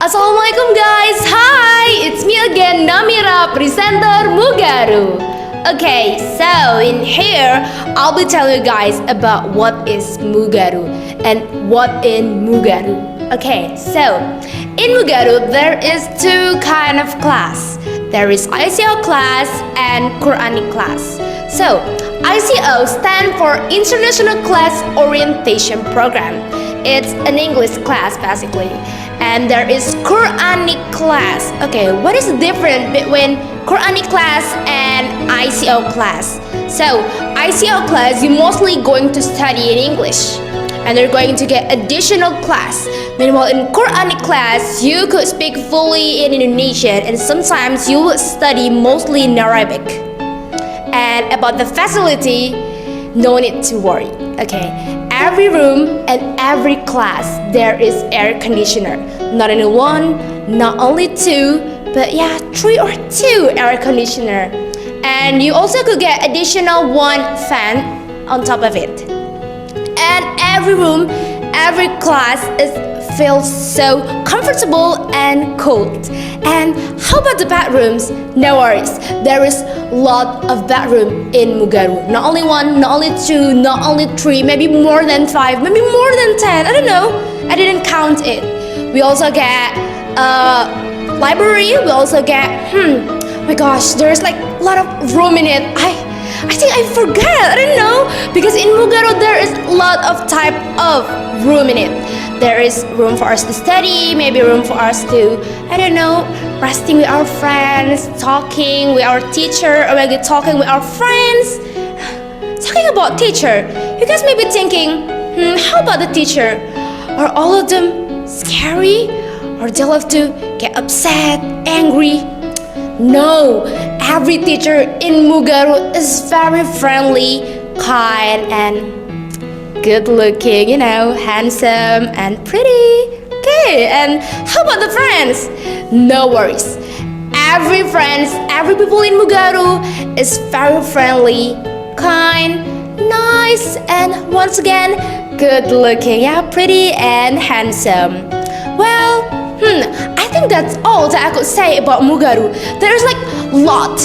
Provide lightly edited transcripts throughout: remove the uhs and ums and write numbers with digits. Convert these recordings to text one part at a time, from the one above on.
Assalamualaikum guys, hi, it's me again Namira, presenter Mugaru. Okay, so in here I'll be telling you guys about what is Mugaru and what in Mugaru. Okay, so in Mugaru there is two kind of class. There is ICO class and Quranic class. So ICO stand for International Class Orientation Program. It's an English class basically. And there is Quranic class. Okay, what is the difference between Quranic class and ICO class? So, ICO class, you're mostly going to study in English, and you're going to get additional class. Meanwhile, in Quranic class, you could speak fully in Indonesian, and sometimes you will study mostly in Arabic. And about the facility, no need to worry. Okay, every room and every class there is air conditioner. Not only one, not only two, but yeah, three or two air conditioner. And you also could get additional one fan on top of it. And every room, every class feels so comfortable and cold. And how about the bedrooms? No worries, there is a lot of bedroom in Mugaru. Not only one, not only two, not only three, maybe more than five, maybe more than 10. I don't know. I didn't count it. We also get library. We also get my gosh, there's like a lot of room in it. I think I forgot. I don't know, because in Mugaru there is a lot of type of room in it. There is room for us to study, maybe room for us to, I don't know, resting with our friends, talking with our teacher, or maybe talking with our friends. Talking about teacher, you guys may be thinking, how about the teacher? Are all of them scary? Or they love to get upset, angry? No, every teacher in Mugaru is very friendly, kind, and good looking, handsome and pretty. Okay, and how about the friends? No worries. Every people in Mugaru is very friendly, kind, nice, and once again, good looking, pretty and handsome. Well, I think that's all that I could say about Mugaru. There's like lot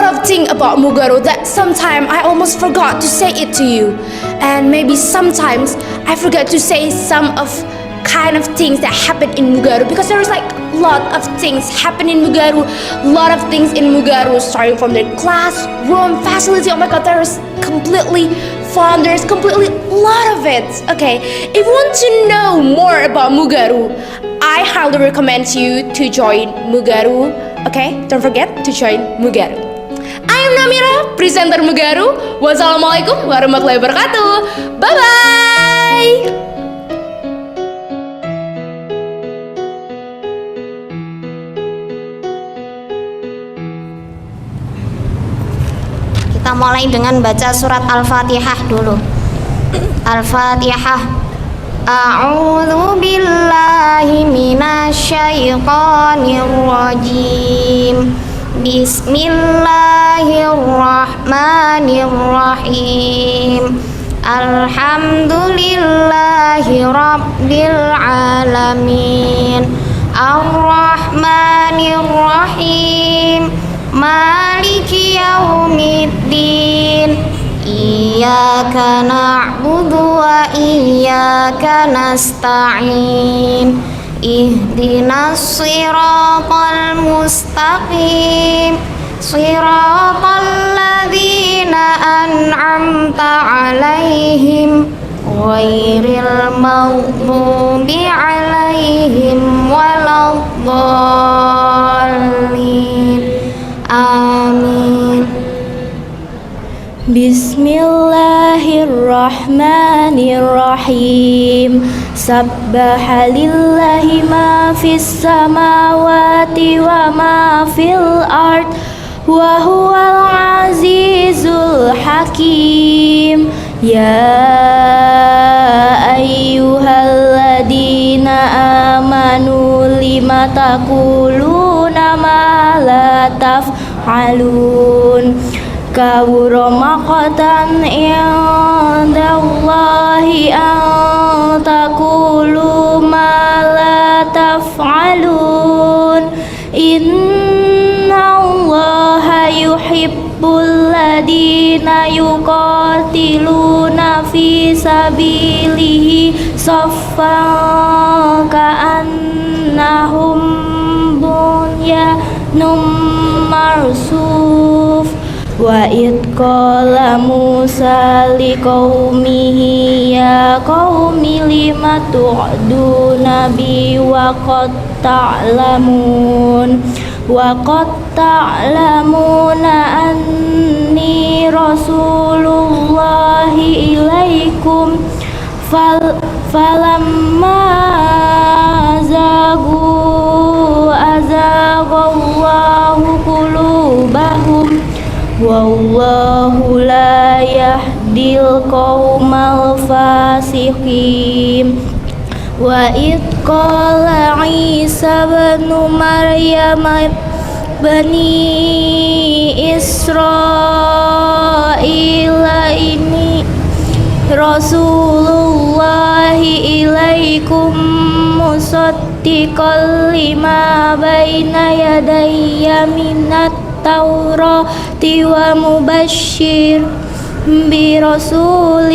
of things about Mugaru that sometimes I almost forgot to say it to you. And maybe sometimes I forget to say some of kind of things that happen in Mugaru, because there's like a lot of things happen in Mugaru, lot of things in Mugaru, starting from the classroom facility. Oh my god, there's completely fun, there's completely a lot of it. Okay, if you want to know more about Mugaru, I highly recommend you to join Mugaru. Okay, don't forget to join Mugaru. I am Namira, presenter Mugaru. Wassalamualaikum warahmatullahi wabarakatuh. Bye bye. Kita mulai dengan baca surat Al-Fatihah dulu. Al-Fatihah. A'udzu billahi minasyaitonir rajim. Bismillahirrahmanirrahim. Alhamdulillahi rabbil alamin. Ar-Rahmanir-Rahim. Maliki yaumiddin. Iyyaka na'budu wa iyyaka nasta'in. Ihdinas siratal mustaqim. Siratal ladzina an'amta 'alaihim ghairil maghdubi 'alaihim waladdallin. Amin. Bismillahirrahmanirrahim. Sabbaha lillahi ma fis samawati wa ma fil ard, wa huwal azizul hakim. Ya ayyuhalladzina amanu lima taquluna ma la taf'alun. Kabura maqtan indallahi an taqulu ma la تفعلون إن الله يحب الذين يقاتلون في سبيله صفا كأنهم بنيان مرصوص وإذ قال موسى لقومه يا قوم لم تعدون بي وقد تعلمون أني رسول الله إليكم فلما زاغوا أزاغ الله قلوبهم والله لا يهدي القوم الفاسقين وإذ قال عيسى بن مريم بني إسرائيل إني رسول الله إليكم مصدقا لما بين يدي من التوراة ومبشر برسول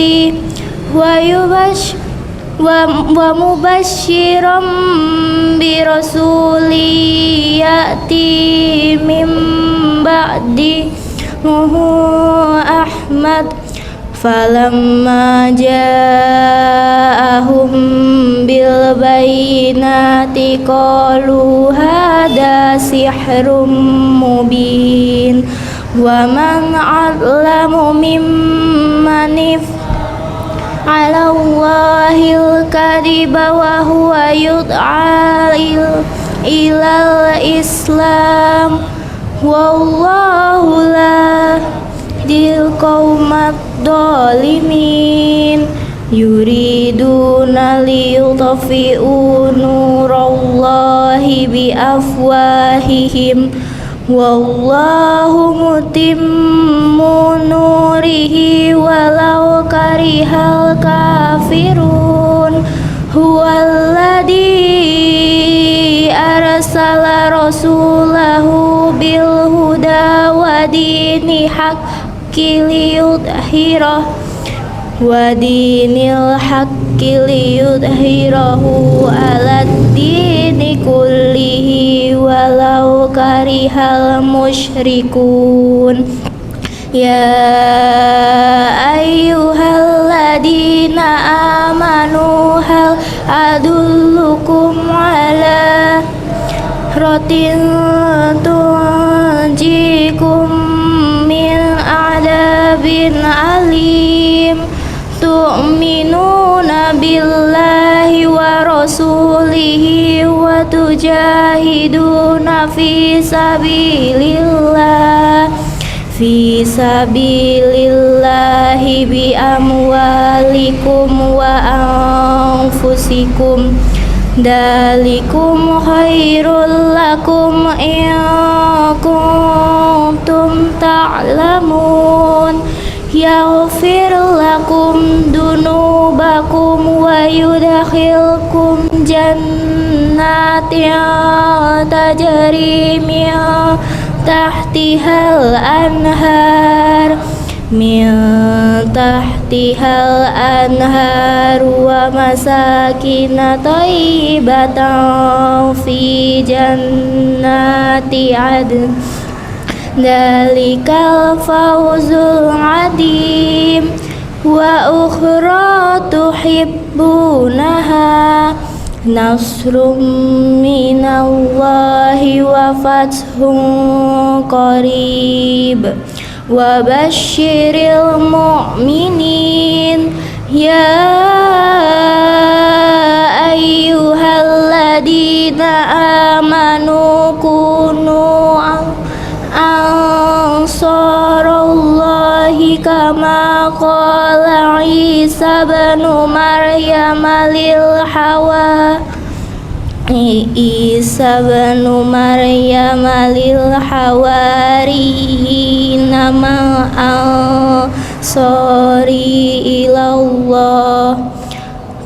ومبشرا برسول يأتي من بعده أحمد فلما جاءهم بالبينات قالوا هذا سحر مبين ومن أظلم ممن على الله الكذب وهو يدعى إلى الإسلام والله لا يهدي القوم الظالمين يريدون ليطفئوا نور الله بأفواههم والله متم نوره ولو كره الكافرون هو الذي أرسل رسوله بالهدى ودين الحق ليظهره على الدين كله ولو كره المشركون يا أيها الذين آمنوا هل أدلكم على رد تنجيكم من عذاب أليم تؤمنون بالله ورسوله وتجاهدون في سبيل الله بأموالكم وأنفسكم ذلكم خير لكم إن كنتم تعلمون يغفر لكم ذنوبكم ويدخلكم جنات تجري من تحتها الأنهار ومساكن طيبة في جنات عدن ذلك الفوز العظيم وأخرى تحبونها نصر من الله وفتح قريب وبشر المؤمنين يا أيها الذين آمنوا كونوا أنصار الله كما قال عيسى بن مريم للحواريين من أنصاري إلى الله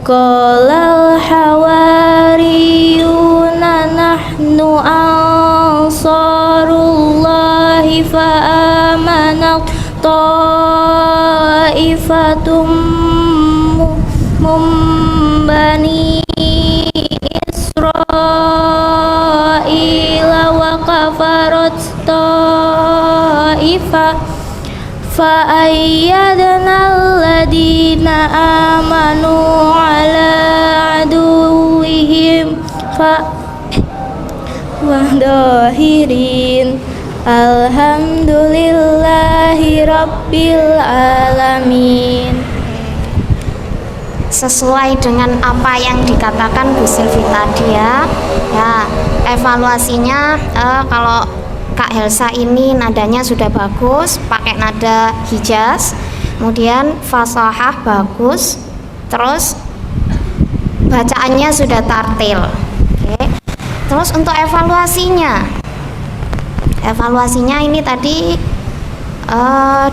قال الحواريون hawariyuna nahnu ansarullahi fa amanat ta'ifatum bani Israila wa kafarat ta'ifah fa ayyadna alladhina amanu ala aduwwihim fa wahdahirin alhamdulillahi rabbil alamin. Sesuai dengan apa yang dikatakan Bu Silvi tadi ya. Ya, evaluasinya kalau Kak Helsa ini nadanya sudah bagus, pakai nada hijaz, kemudian fasahah bagus, terus bacaannya sudah tartil. Oke. Terus untuk evaluasinya ini tadi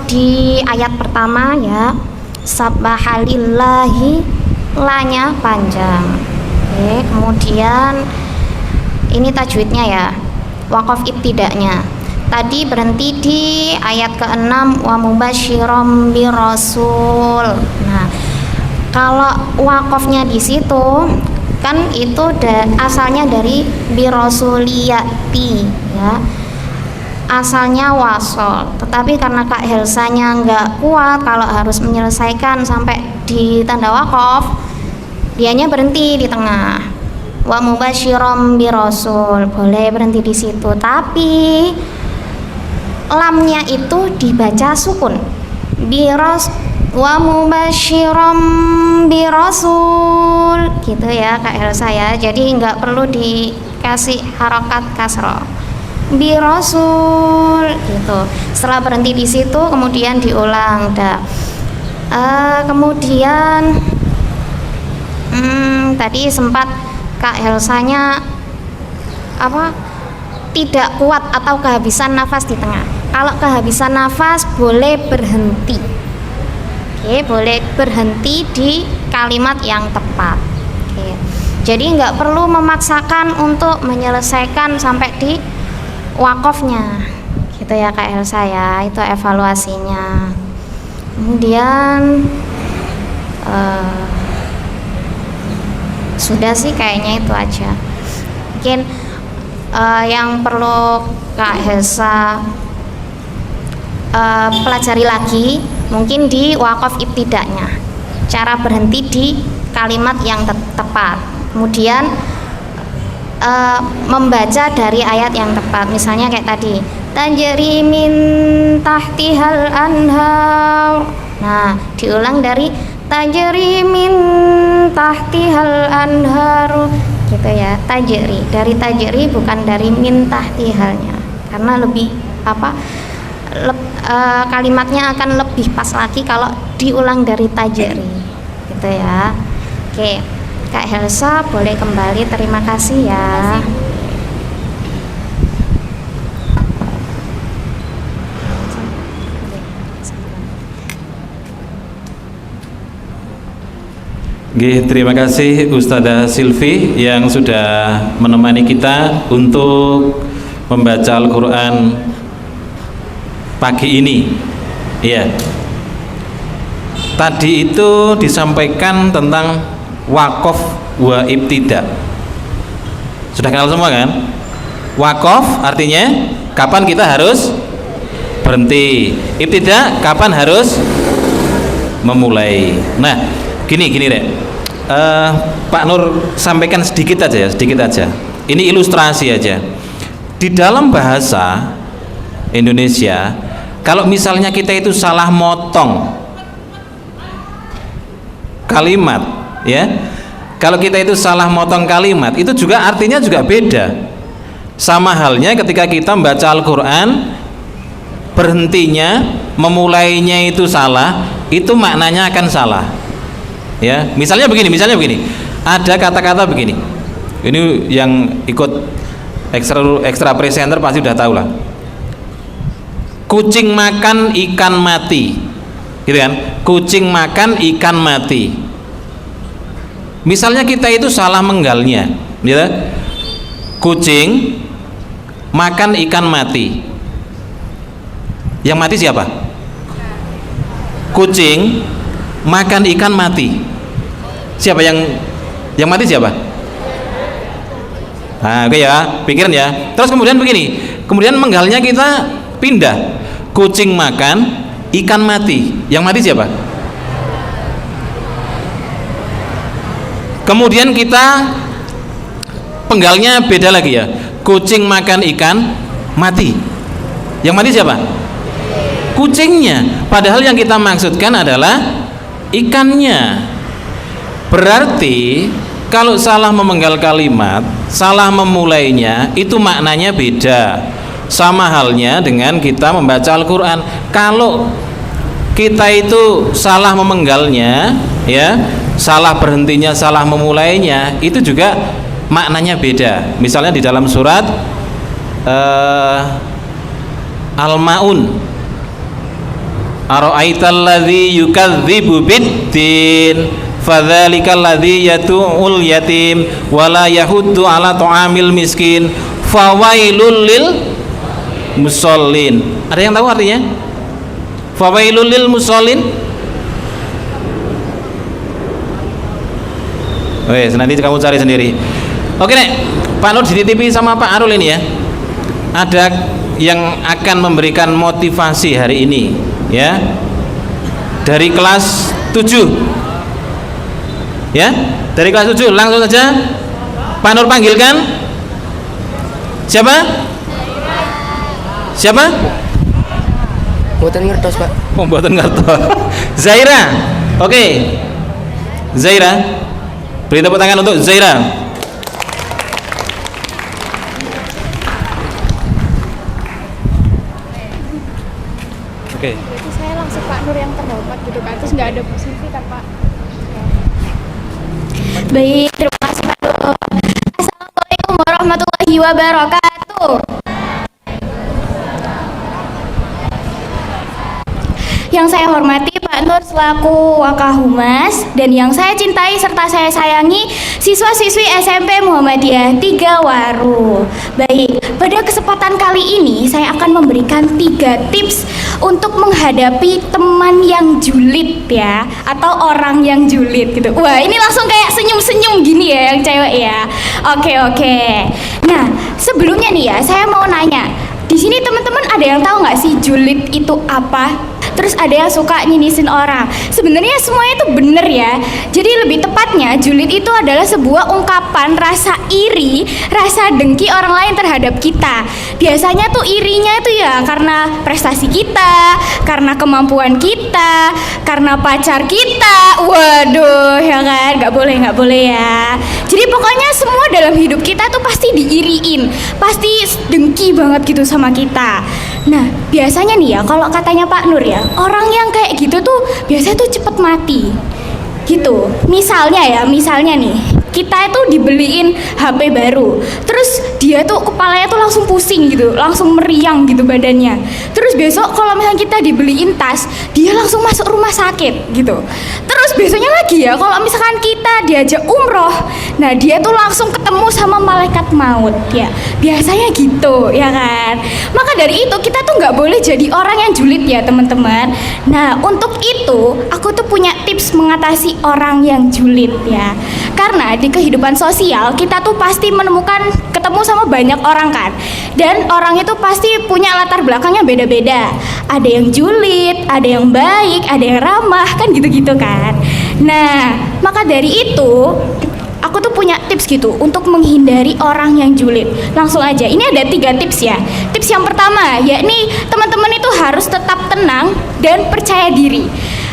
di ayat pertama ya, Sabbahalillahi, lanya panjang. Oke, kemudian ini tajwidnya ya, waqaf ibtida'nya. Tadi berhenti di ayat ke-6 wa mubasyirom birasul. Nah, kalau waqafnya di situ kan itu asalnya dari birasuliyati ya. Asalnya wasol, tetapi karena Kak Helsanya nggak kuat kalau harus menyelesaikan sampai di tanda waqaf, dianya berhenti di tengah. Wa mubasyirom birasul, boleh berhenti di situ, tapi lamnya itu dibaca sukun. Wa mubasyirom birasul, gitu ya Kak Helsa ya. Jadi nggak perlu dikasih harokat kasroh. Birasul gitu. Setelah berhenti di situ kemudian diulang kemudian tadi sempat Kak Helsanya tidak kuat atau kehabisan nafas di tengah. Kalau kehabisan nafas boleh berhenti. Oke, boleh berhenti di kalimat yang tepat. Oke. Jadi nggak perlu memaksakan untuk menyelesaikan sampai di wakofnya, gitu ya Kak Helsa ya. Itu evaluasinya. Kemudian sudah sih kayaknya itu aja. Mungkin yang perlu Kak Helsa pelajari lagi mungkin di wakof ibtida'nya, cara berhenti di kalimat yang tepat. Kemudian membaca dari ayat yang tepat, misalnya kayak tadi tajri min tahtihal anhar. Nah, diulang dari tajri min tahtihal anhar, gitu ya. Tajri, dari tajri bukan dari min tahtihalnya, karena lebih kalimatnya akan lebih pas lagi kalau diulang dari tajri, gitu ya. Oke, Kak Helsa boleh kembali, terima kasih ya. Terima kasih Ustazah Silvi yang sudah menemani kita untuk membaca Al-Quran pagi ini. Iya. Tadi itu disampaikan tentang wakof wa ibtida. Sudah kenal semua kan? Wakof artinya kapan kita harus berhenti. Ibtida kapan harus memulai. Nah, gini Rek. Pak Nur sampaikan sedikit aja ya, sedikit aja. Ini ilustrasi aja. Di dalam bahasa Indonesia, kalau misalnya kita itu salah motong kalimat, ya, kalau kita itu salah motong kalimat, itu juga artinya juga beda. Sama halnya ketika kita membaca Al-Quran, berhentinya, memulainya itu salah, itu maknanya akan salah. Ya, misalnya begini, ada kata-kata begini. Ini yang ikut ekstra presenter pasti udah tahu lah. Kucing makan ikan mati, gitu kan? Kucing makan ikan mati. Misalnya kita itu salah menggalnya, gitu. Kucing makan ikan mati. Yang mati siapa? Kucing makan ikan mati. Siapa yang mati siapa? Nah, oke ya, pikirin ya. Terus kemudian begini, kemudian menggalnya kita pindah. Kucing makan ikan mati. Yang mati siapa? Kemudian kita penggalnya beda lagi ya. Kucing makan ikan mati. Yang mati siapa? Kucingnya. Padahal yang kita maksudkan adalah ikannya. Berarti kalau salah memenggal kalimat, salah memulainya, itu maknanya beda. Sama halnya dengan kita membaca Al-Quran. Kalau kita itu salah memenggalnya, ya, salah berhentinya, salah memulainya, itu juga maknanya beda. Misalnya di dalam surat Al-Maun, ara'aital ladzi yukadzibu biddin fadzalikal ladzi yatu'ul yatim wala yahuddu ala ta'amil miskin fawailul lil musallin. Ada yang tahu artinya? Fawailul lil musallin. Wes, nanti kamu cari sendiri. Oke nek, Pak Nur dititipi sama Pak Arul ini ya. Ada yang akan memberikan motivasi hari ini ya. Dari kelas 7. Ya, dari kelas 7 langsung saja Pak Nur panggilkan. Siapa? Siapa? Mboten ngertos, Pak. Oh, mboten ngertos. Zaira. Oke. Zaira. Beri tepuk tangan untuk Zaira. Oke. Berarti saya langsung Pak Nur yang terhormat gitu kan, terus nggak ada Bu Silvi kan Pak? Baik, terima kasih Pak Nur. Assalamualaikum warahmatullahi wabarakatuh. Yang saya hormati Pak Nur selaku Wakahumas, dan yang saya cintai serta saya sayangi siswa-siswi SMP Muhammadiyah 3 Waru. Baik, pada kesempatan kali ini saya akan memberikan 3 tips untuk menghadapi teman yang julid ya, atau orang yang julid gitu. Wah, ini langsung kayak senyum-senyum gini ya yang cewek ya. Oke. Nah, sebelumnya nih ya, saya mau nanya. Di sini teman-teman ada yang tahu nggak sih julid itu apa? Terus ada yang suka nyinisin orang. Sebenarnya semuanya itu bener ya. Jadi lebih tepatnya julid itu adalah sebuah ungkapan rasa iri, rasa dengki orang lain terhadap kita. Biasanya tuh irinya itu ya karena prestasi kita, karena kemampuan kita, karena pacar kita. Waduh, ya kan? Nggak boleh ya. Jadi pokoknya semua dalam hidup kita tuh pasti diiriin, pasti dengki banget gitu sama kita. Nah, biasanya nih ya, kalau katanya Pak Nur ya, orang yang kayak gitu tuh biasanya tuh cepet mati gitu. Misalnya nih, kita itu dibeliin HP baru, terus dia tuh kepalanya tuh langsung pusing gitu, langsung meriang gitu badannya. Terus besok kalau misalnya kita dibeliin tas, dia langsung masuk rumah sakit gitu. Terus besoknya lagi ya, kalau misalkan kita diajak umroh, nah dia tuh langsung ketemu sama malaikat maut ya. Biasanya gitu ya kan. Maka dari itu kita tuh nggak boleh jadi orang yang julid ya teman-teman. Nah, untuk itu aku tuh punya tips mengatasi orang yang julid ya. Karena di kehidupan sosial kita tuh pasti ketemu sama banyak orang kan, dan orang itu pasti punya latar belakangnya beda-beda. Ada yang julid, ada yang baik, ada yang ramah, kan gitu-gitu kan. Nah, maka dari itu aku tuh punya tips gitu untuk menghindari orang yang julid. Langsung aja, ini ada 3 tips ya. Tips yang pertama, yakni teman-teman itu harus tetap tenang dan percaya diri.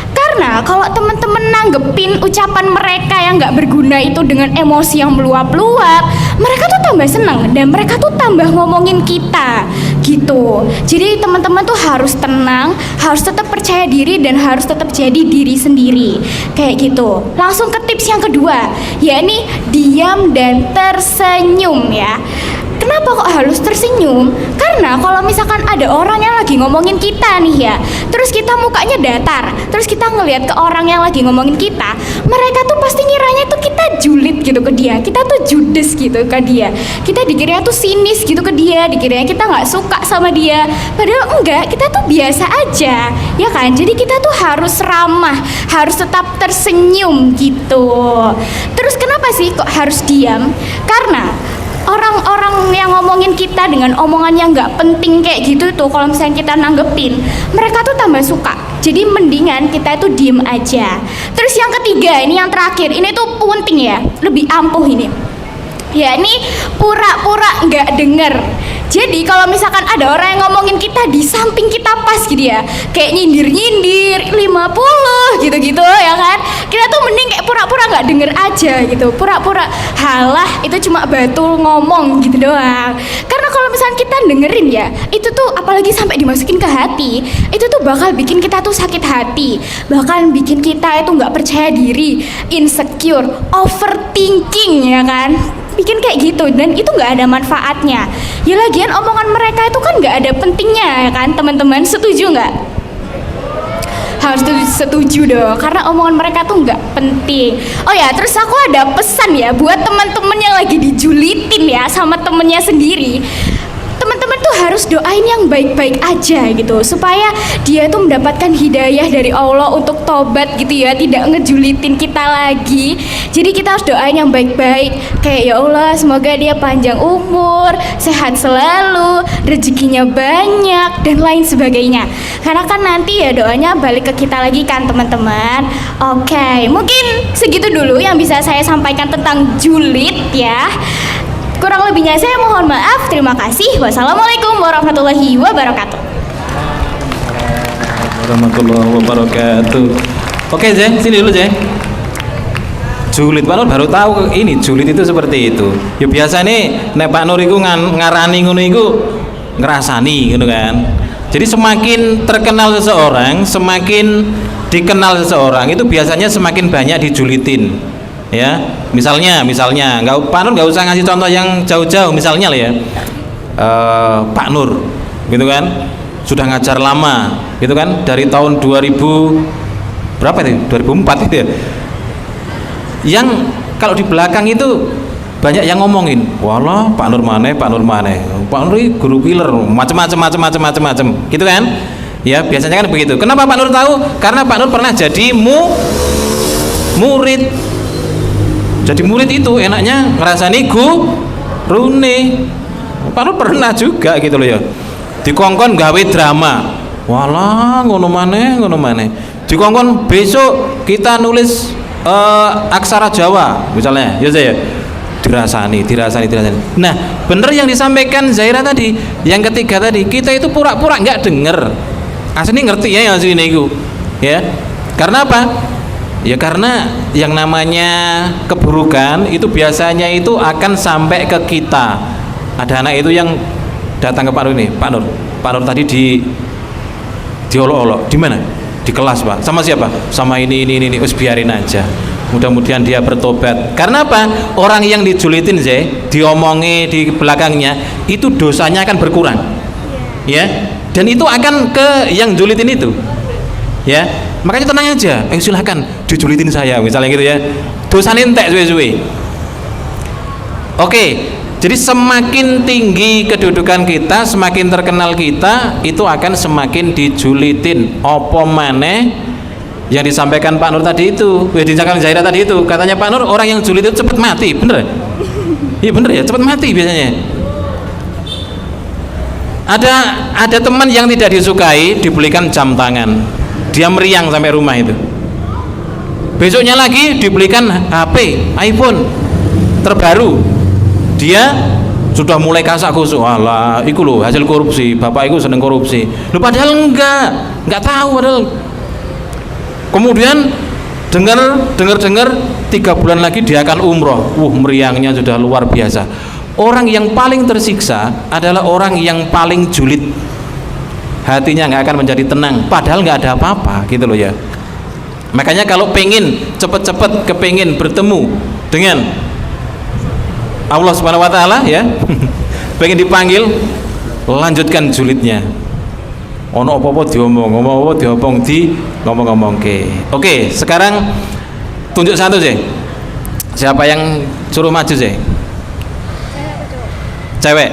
Karena kalau teman-teman nanggepin ucapan mereka yang nggak berguna itu dengan emosi yang meluap-luap, mereka tuh tambah seneng dan mereka tuh tambah ngomongin kita gitu. Jadi teman-teman tuh harus tenang, harus tetap percaya diri, dan harus tetap jadi diri sendiri kayak gitu. Langsung ke tips yang kedua, yakni diam dan tersenyum ya. Kenapa kok harus tersenyum? Karena Karena kalau misalkan ada orang yang lagi ngomongin kita nih ya, terus kita mukanya datar, terus kita ngelihat ke orang yang lagi ngomongin kita, mereka tuh pasti ngiranya tuh kita julid gitu ke dia, kita tuh judes gitu ke dia, kita dikiranya tuh sinis gitu ke dia, dikiranya kita nggak suka sama dia, padahal enggak, kita tuh biasa aja, ya kan? Jadi kita tuh harus ramah, harus tetap tersenyum gitu. Terus kenapa sih kok harus diam? Karena orang-orang yang ngomongin kita dengan omongan yang nggak penting kayak gitu tuh, kalau misalnya kita nanggepin, mereka tuh tambah suka. Jadi mendingan kita itu diem aja. Terus yang ketiga, ini yang terakhir, ini tuh penting ya, lebih ampuh ini. Ya ini pura-pura nggak denger. Jadi kalau misalkan ada orang yang ngomongin kita di samping kita pas gitu ya, kayak nyindir-nyindir 50 gitu-gitu ya kan, kita tuh mending kayak pura-pura nggak denger aja gitu, pura-pura halah itu cuma batul ngomong gitu doang. Karena kalau misalkan kita dengerin ya, itu tuh apalagi sampai dimasukin ke hati, itu tuh bakal bikin kita tuh sakit hati, bahkan bikin kita itu nggak percaya diri, insecure, overthinking ya kan, bikin kayak gitu, dan itu nggak ada manfaatnya. Ya lagian omongan mereka itu kan nggak ada pentingnya ya kan, teman-teman setuju nggak? Harus setuju dong, karena omongan mereka tuh nggak penting. Oh ya, terus aku ada pesan ya buat teman-teman yang lagi dijulitin ya sama temennya sendiri. Teman-teman tuh harus doain yang baik-baik aja gitu, supaya dia tuh mendapatkan hidayah dari Allah untuk tobat gitu ya, tidak ngejulitin kita lagi. Jadi kita harus doain yang baik-baik, kayak ya Allah semoga dia panjang umur, sehat selalu, rezekinya banyak dan lain sebagainya. Karena kan nanti ya doanya balik ke kita lagi kan teman-teman. Oke, mungkin segitu dulu yang bisa saya sampaikan tentang julid ya. Kurang lebihnya saya mohon maaf. Terima kasih. Wassalamualaikum warahmatullahi wabarakatuh. Warahmatullahi wabarakatuh. Oke, Jay, sini dulu, Jay. Julid, Pak Nur baru tahu ini julid itu seperti itu. Ya biasa nih, nek Pak Nur iku ngarani ngono iku ngrasani gitu kan. Jadi semakin terkenal seseorang, semakin dikenal seseorang, itu biasanya semakin banyak dijulitin. Ya, misalnya nggak, Pak Nur nggak usah ngasih contoh yang jauh-jauh, misalnya lah ya, Pak Nur gitu kan sudah ngajar lama gitu kan, dari tahun 2000 berapa itu, 2004 itu ya, yang kalau di belakang itu banyak yang ngomongin, walah Pak Nur mana, Pak Nur guru killer, macam-macam gitu kan ya, biasanya kan begitu. Kenapa Pak Nur tahu? Karena Pak Nur pernah jadi murid. Jadi murid itu enaknya ngerasani gurune. Pak Nur pernah juga gitu loh ya, dikongkon gawe drama, walah ngono maneh. Dikongkon besok kita nulis aksara Jawa misalnya, ya saya dirasani. Nah bener yang disampaikan Zaira tadi, yang ketiga tadi, kita itu pura-pura nggak denger, asli ngerti ya yang asli itu ya. Karena apa? Ya karena yang namanya keburukan itu biasanya itu akan sampai ke kita. Ada anak itu yang datang ke Pak Nur ini, Pak Nur tadi diolok-olok, di mana? Di kelas Pak. Sama siapa? Sama ini. Us biarin aja. Mudah-mudahan dia bertobat. Karena apa? Orang yang dijulitin diomongi di belakangnya, itu dosanya akan berkurang. Ya. Dan itu akan ke yang julitin itu. Ya. Makanya tenang aja, silahkan dijulitin saya misalnya gitu ya, dosanya entek suwe-suwe. Oke, jadi semakin tinggi kedudukan kita, semakin terkenal kita, itu akan semakin dijulitin. Opo maneh yang disampaikan Pak Nur tadi itu, disampaikan Zaira tadi itu, katanya Pak Nur orang yang julid itu cepat mati, bener? Iya bener ya, cepat mati biasanya. Ada teman yang tidak disukai dibelikan jam tangan, dia meriang sampai rumah itu. Besoknya lagi dibelikan HP iPhone terbaru, dia sudah mulai kasak kusuk, alah iku loh hasil korupsi, bapak iku seneng korupsi. Lu padahal enggak tahu padahal. Kemudian dengar 3 bulan lagi dia akan umroh. Meriangnya sudah luar biasa. Orang yang paling tersiksa adalah orang yang paling julid. Hatinya nggak akan menjadi tenang, padahal nggak ada apa-apa gitu loh ya. Makanya kalau pengen cepet-cepet kepengin bertemu dengan Allah Subhanahu wa taala ya, pengen dipanggil lanjutkan julidnya. Ono apa-apa diomong, apa-apa diomong di ngomong-ngomong. Oke, sekarang tunjuk satu sih. Siapa yang suruh maju sih? Cewek.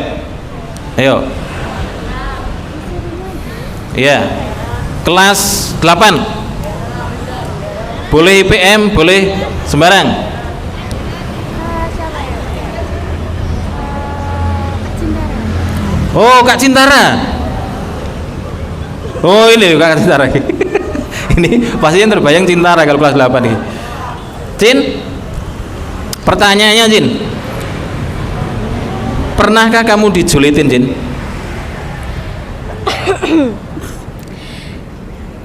Ayo. Iya. Kelas 8. Boleh IPM, boleh sembarang. Oh, Kak Cintara. Oh, ini Kak Cintara. Ini pasti yang terbayang Cintara kalau kelas 8 nih. Cin, pertanyaannya Cin, pernahkah kamu dijulitin Cin?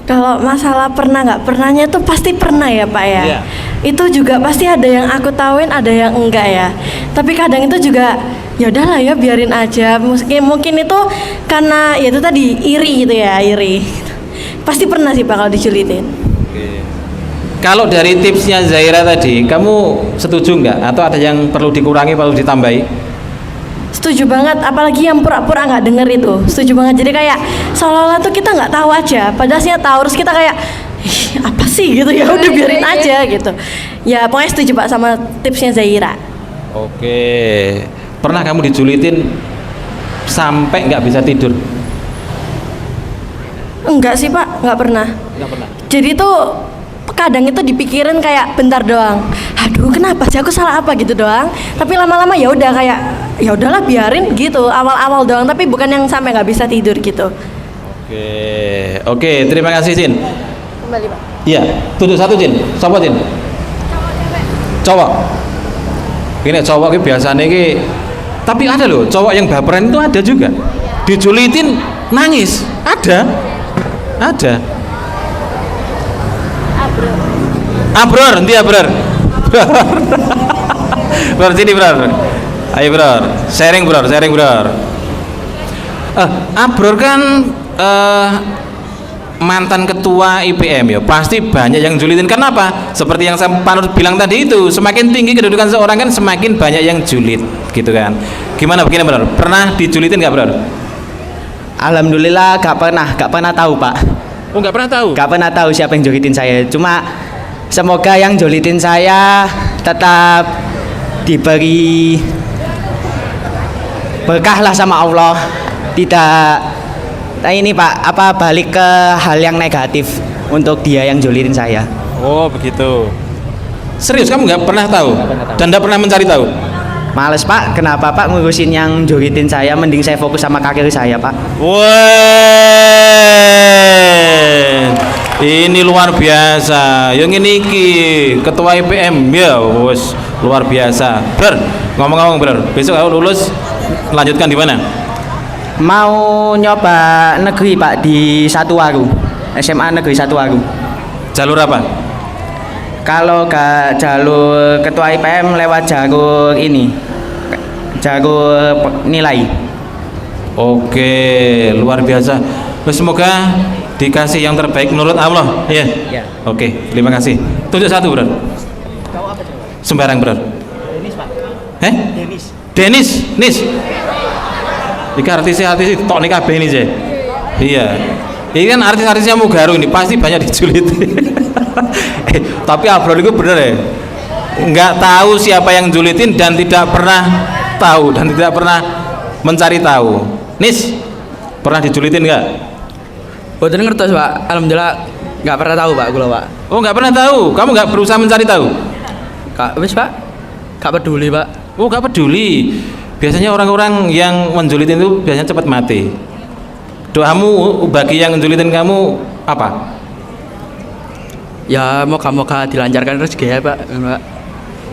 Kalau masalah pernah nggak pernahnya itu pasti pernah ya Pak ya. Iya. Itu juga pasti ada yang aku tahuin, ada yang enggak ya. Tapi kadang itu juga ya udahlah ya biarin aja. Mungkin itu karena ya itu tadi iri gitu ya, iri. Pasti pernah sih Pak kalau dijulitin. Kalau dari tipsnya Zaira tadi, kamu setuju nggak? Atau ada yang perlu dikurangi, perlu ditambahi? Setuju banget, apalagi yang pura-pura nggak denger itu. Setuju banget. Jadi kayak seolah-olah tuh kita nggak tahu aja, padahal sih tahu. Terus kita kayak ih, apa sih gitu ya, udah biarin aja gitu. Ya pokoknya setuju Pak sama tipsnya Zaira. Oke. Pernah kamu dijulitin sampai nggak bisa tidur? Enggak sih Pak, nggak pernah. Nggak pernah. Jadi tuh kadang itu dipikirin kayak bentar doang. Aduh, kenapa sih aku salah apa gitu doang. Tapi lama-lama ya udah kayak ya udahlah biarin gitu. Awal-awal doang, tapi bukan yang sampai nggak bisa tidur gitu. Oke, terima kasih Cin. Kembali Pak. Iya, tujuh satu Cin. Siapa Cin? Cowok. Ini cowok ini biasanya ini, tapi ada loh cowok yang baperan itu ada juga. Dijulitin nangis, ada. Abror, nanti Abror. Bror sini Bror. Ayo Bror, sharing Bror. Abror kan mantan ketua IPM ya, pasti banyak yang julitin. Kenapa? Seperti yang saya Panut bilang tadi itu, semakin tinggi kedudukan seorang kan semakin banyak yang julid, gitu kan? Gimana begini Bror? Pernah dijulitin nggak Bror? Alhamdulillah gak pernah tahu Pak. Oh nggak pernah tahu? Gak pernah tahu siapa yang julitin saya. Cuma semoga yang julitin saya tetap diberi berkah lah sama Allah. Tidak ini Pak, balik ke hal yang negatif untuk dia yang julitin saya. Oh begitu. Serius kamu nggak pernah tahu? Dan nggak pernah mencari tahu? Males Pak, kenapa Pak ngurusin yang julitin saya? Mending saya fokus sama karir saya Pak. Wah, ini luar biasa. Yang ini ketua IPM ya, wes luar biasa. Bro, ngomong-ngomong Bro, besok kalau lulus lanjutkan di mana? Mau nyoba negeri Pak di Satuwaru, SMA Negeri Satuwaru. Jalur apa? Kalau gak jalur ketua IPM lewat jalur ini, jalur nilai. Oke, luar biasa. Semoga dikasih yang terbaik menurut Allah. Ya. Ya. Oke, terima kasih. Tunjuk satu Bro. Sembarang Bro. Denis Pak. Denis. Iki artis tok nih kabeh ini sih. Iya. Ini kan artis-artisnya Mugaru ini pasti banyak dijulit. Tapi Abrol itu bener ya. Nggak tahu siapa yang julitin dan tidak pernah tahu dan tidak pernah mencari tahu. Nis, pernah dijulitin nggak? Boten ngertos Pak. Alhamdulillah nggak pernah tahu Pak kula Pak. Oh nggak pernah tahu. Kamu nggak berusaha mencari tahu? Kak wis Pak. Gak peduli Pak. Oh nggak peduli. Biasanya orang-orang yang menjulitin itu biasanya cepat mati. Doamu bagi yang menjulitin kamu apa? Ya moga-moga dilancarkan rezeki ya Pak.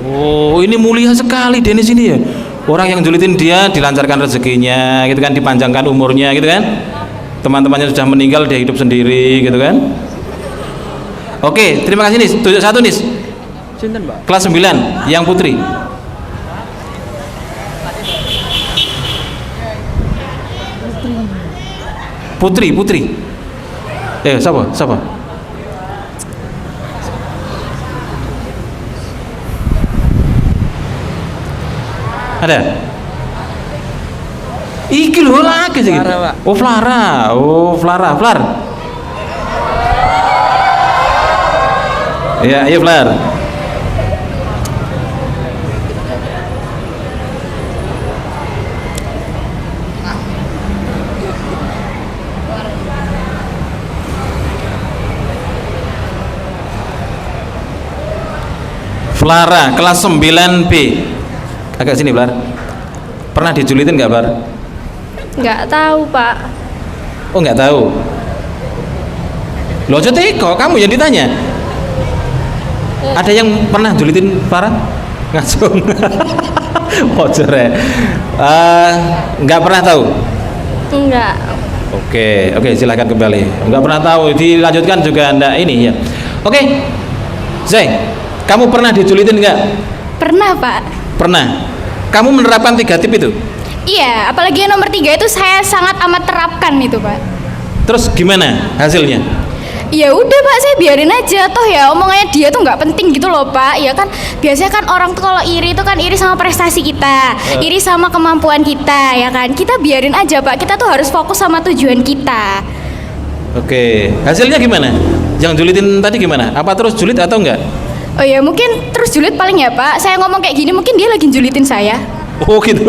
Oh ini mulia sekali Denis ini ya. Orang yang julitin dia dilancarkan rezekinya, gitu kan, dipanjangkan umurnya, gitu kan. Teman-temannya sudah meninggal dia hidup sendiri, gitu kan. Oke, terima kasih Nis. Tunjuk satu Nis. Sinten Pak? Kelas 9 yang putri. Putri. Siapa? Ada? Iki lho lagi sih. Flara, Pak. Oh Flara. Oh Flara, Flar. Ya, iya Flar. Flara kelas 9B. Agak sini Flar. Pernah dijulitin nggak Bar? Nggak tahu Pak. Oh nggak tahu. Loh Teko, kamu yang ditanya. Ada yang pernah julitin Farah? Ngasung. Wajar ya. Nggak pernah tahu. Enggak. Oke, silahkan kembali. Nggak pernah tahu, dilanjutkan juga ndak ini ya. Oke, Zai, kamu pernah dijulitin nggak? Pernah, Pak. Pernah. Kamu menerapkan 3 tip itu? Iya, apalagi yang nomor 3 itu saya sangat amat terapkan itu, Pak. Terus gimana hasilnya? Ya udah Pak, saya biarin aja, toh ya omongannya dia tuh nggak penting gitu loh Pak. Ya kan biasanya kan orang tuh kalau iri itu kan iri sama prestasi kita, iri sama kemampuan kita, ya kan. Kita biarin aja Pak, kita tuh harus fokus sama tujuan kita. Oke, hasilnya gimana? Yang julitin tadi gimana? Apa terus julit atau enggak? Oh ya mungkin terus julid paling ya Pak. Saya ngomong kayak gini mungkin dia lagi julitin saya. Oh gitu.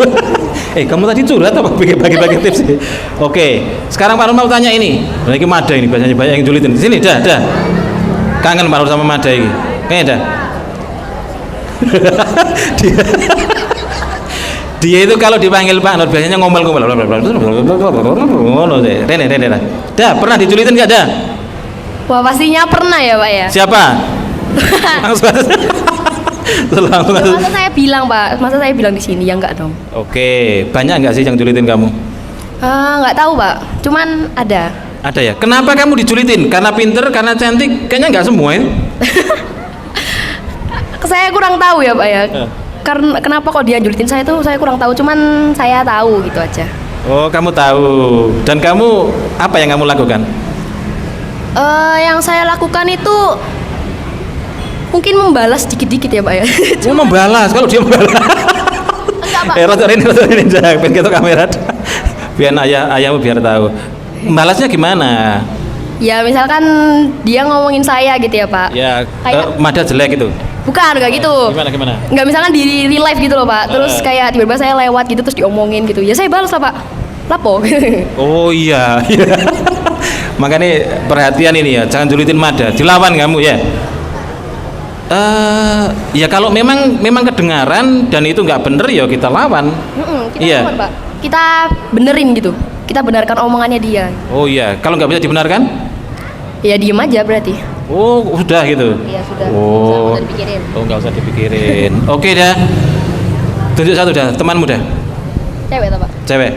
Kamu tadi curhat apa bagi-bagi tips sih? Oke, sekarang Pak Nur mau tanya ini. Lagi Mada ini biasanya banyak yang julitin. Sini, dah. Kangen Pak Nur sama Mada ini. Kayaknya dah. dia itu kalau dipanggil Pak Nur biasanya ngomel-ngomel. Ngono deh. Rene. Dah, pernah dijulitin enggak dah? Wah pastinya pernah ya Pak ya. Siapa? Langsung Masa saya bilang Pak, masa saya bilang di sini ya enggak dong. Oke, banyak nggak sih yang julitin kamu? Nggak tahu Pak, cuman ada. Ada ya. Kenapa kamu dijulitin? Karena pinter, karena cantik? Kayaknya nggak semua ya. Saya kurang tahu ya Pak ya. Karena kenapa kok dia julitin saya tuh saya kurang tahu, cuman saya tahu gitu aja. Oh, kamu tahu. Dan kamu apa yang kamu lakukan? Yang saya lakukan itu mungkin membalas dikit-dikit ya Pak ya. Oh, membalas. Kalau dia membalas. Enggak Pak. Rata ini jangan pengen ke kamera. Biar ayahmu biar tahu. Membalasnya gimana? Ya misalkan dia ngomongin saya gitu ya Pak. Ya, Kayak- Mada jelek itu. Bukan, enggak gitu. Gimana? Enggak misalkan di real life gitu loh Pak. Terus kayak tiba-tiba saya lewat gitu terus diomongin gitu. Ya saya balas lah Pak. Lapo. Oh iya. Makanya perhatian ini ya, jangan julitin Mada. Dilawan kamu ya. Ya kalau memang kedengaran dan itu nggak bener ya kita lawan. Kita Iya. lawan, Pak. Kita benerin gitu. Kita benarkan omongannya dia. Oh iya, kalau nggak bisa dibenarkan? Ya diem aja berarti. Oh sudah gitu. Iya sudah. Oh. Nggak usah dipikirin. Oh nggak usah dipikirin. Oke dah. Tunjuk satu dah, temanmu dah. Cewek atau Pak? Cewek.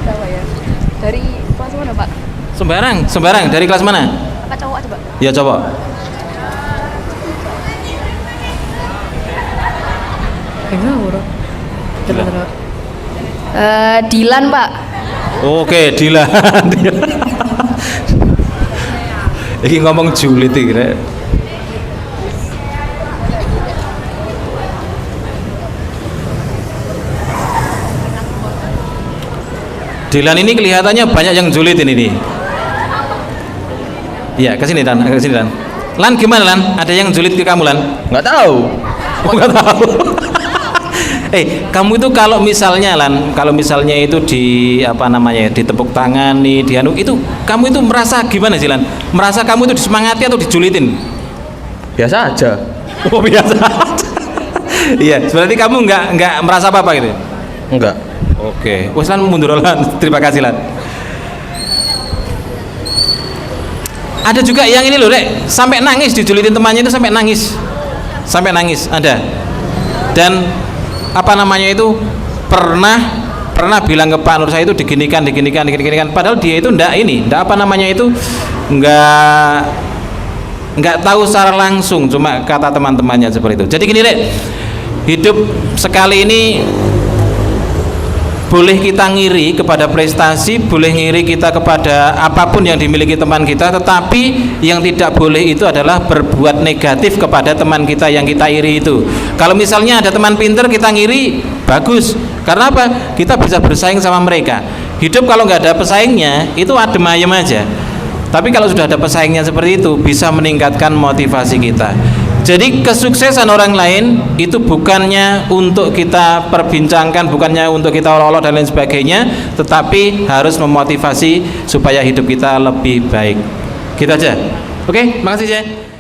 Siapa ya? Dari kelas mana Pak? Sembarang. Dari kelas mana? Apa cowok aja Pak? Ya coba. Dilan Pak. Oke, Dilan. Iki ngomong julid iki rek. Dilan ini kelihatannya banyak yang julitin ini. Iya, ke sini Lan. Lan gimana Lan? Ada yang julit ke kamu Lan? Nggak tahu. Oh, nggak tahu. Kamu itu kalau misalnya Lan, kalau misalnya itu di apa namanya, ditepuk tangan nih, dianu itu, kamu itu merasa gimana sih Lan? Merasa kamu itu disemangati atau dijulitin? Biasa aja. Oh biasa. Iya, berarti kamu nggak merasa apa-apa gitu? Enggak. Oke, wes Lan mundur Lan. Terima kasih Lan. Ada juga yang ini loh Rek, sampai nangis dijulitin temannya itu sampai nangis ada. Dan apa namanya itu pernah bilang ke Pak Nur saya itu diginikan padahal dia itu ndak apa namanya itu nggak tahu secara langsung, cuma kata teman-temannya seperti itu. Jadi gini Rek, hidup sekali ini boleh kita ngiri kepada prestasi, boleh ngiri kita kepada apapun yang dimiliki teman kita, tetapi yang tidak boleh itu adalah berbuat negatif kepada teman kita yang kita iri itu. Kalau misalnya ada teman pinter kita ngiri, bagus. Karena apa? Kita bisa bersaing sama mereka. Hidup kalau nggak ada pesaingnya itu adem ayem aja. Tapi kalau sudah ada pesaingnya seperti itu, bisa meningkatkan motivasi kita. Jadi kesuksesan orang lain itu bukannya untuk kita perbincangkan, bukannya untuk kita olok-olok dan lain sebagainya, tetapi harus memotivasi supaya hidup kita lebih baik. Gitu aja. Oke, makasih ya.